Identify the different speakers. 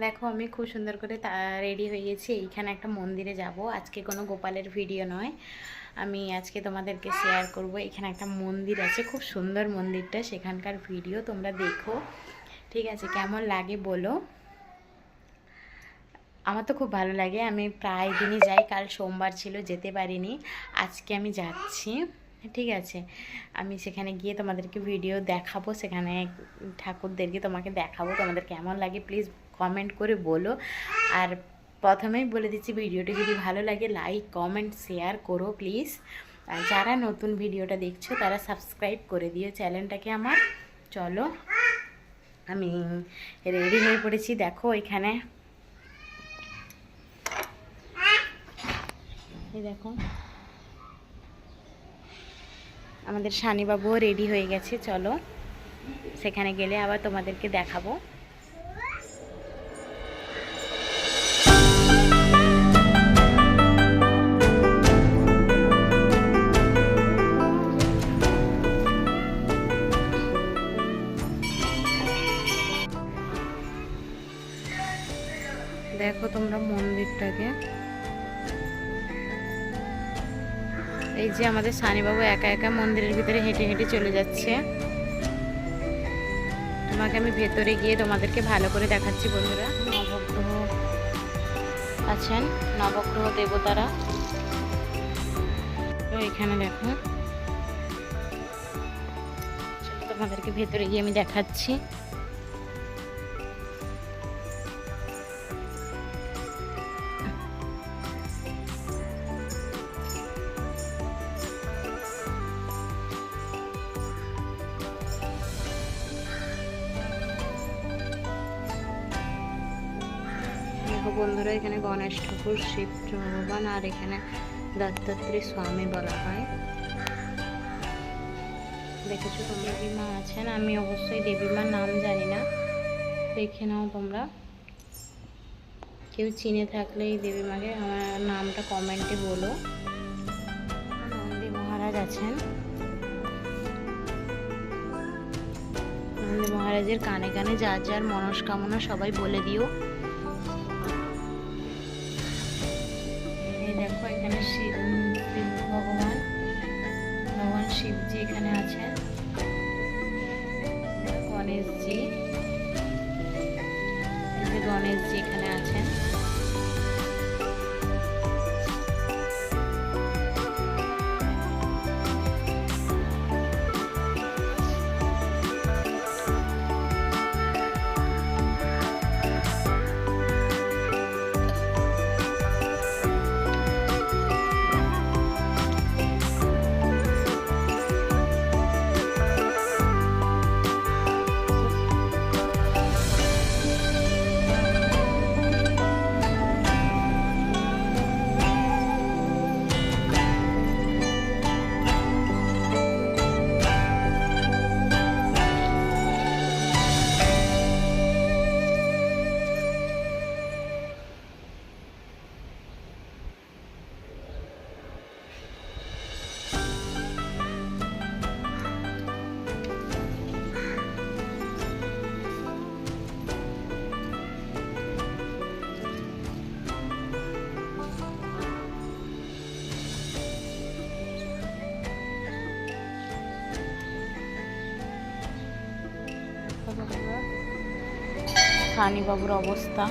Speaker 1: দেখো আমি খুব সুন্দর করে রেডি হয়ে গেছি। এইখানে একটা মন্দিরে যাব। আজকে কোনো গোপালের ভিডিও নয়, আমি আজকে তোমাদেরকে শেয়ার করব। এখানে একটা মন্দির আছে, খুব সুন্দর মন্দিরটা, সেখানকার ভিডিও তোমরা দেখো, ঠিক আছে? কেমন লাগে বলো। আমার তো খুব ভালো লাগে, আমি প্রায় দিনই যাই। কাল সোমবার ছিল, যেতে পারিনি, আজকে আমি যাচ্ছি, ঠিক আছে? আমি সেখানে গিয়ে তোমাদেরকে ভিডিও দেখাবো, সেখানে ঠাকুরদেরকে তোমাকে দেখাবো। তোমাদের কেমন লাগে প্লিজ কমেন্ট করে বলো। আর প্রথমেই বলে দিচ্ছি, ভিডিওটি যদি ভালো লাগে লাইক কমেন্ট শেয়ার করো প্লিজ। আর যারা নতুন ভিডিওটা দেখছো তারা সাবস্ক্রাইব করে দিও চ্যানেলটাকে আমার। চলো, আমি রেডি হয়ে পড়েছি। দেখো এখানে এই দেখো আমাদের শানিবাবুও রেডি হয়ে গেছে। চলো সেখানে গেলে আবার তোমাদেরকে দেখাবো। দেখো তোমরা মন্দিরটাকে, এই যে আমাদের শানিবাবু একা একা মন্দিরের ভিতরে হেঁটে হেঁটে চলে যাচ্ছে। তোমাকে আমি ভেতরে গিয়ে তোমাদেরকে ভালো করে দেখাচ্ছি। বন্ধুরা, নবগ্রহ আছেন, নবগ্রহ দেবতারা। তো এখানে দেখো, তোমাদেরকে ভেতরে গিয়ে আমি দেখাচ্ছি। বন্ধুরা, এখানে গণেশ ঠাকুর, শিব ভগবান, আর এখানে দত্তাত্রেয় স্বামী বলা হয়। দেখেছো তোমরা, দেবী মা আছেন। আমি অবশ্যই দেবী মার নাম জানি না, দেখে নাও তোমরা। কেউ চিনে থাকলে এই দেবী মাকে আমার নামটা কমেন্টে বলো। নন্দী মহারাজ আছেন, নন্দী মহারাজের কানে কানে যার যার মনস্কামনা সবাই বলে দিও। দেখো এখানে শিব ভগবান, ভগবান শিবজি এখানে আছেন, গণেশজি, এই যে গণেশজি এখানে আছেন। শানিবাবুর অবস্থা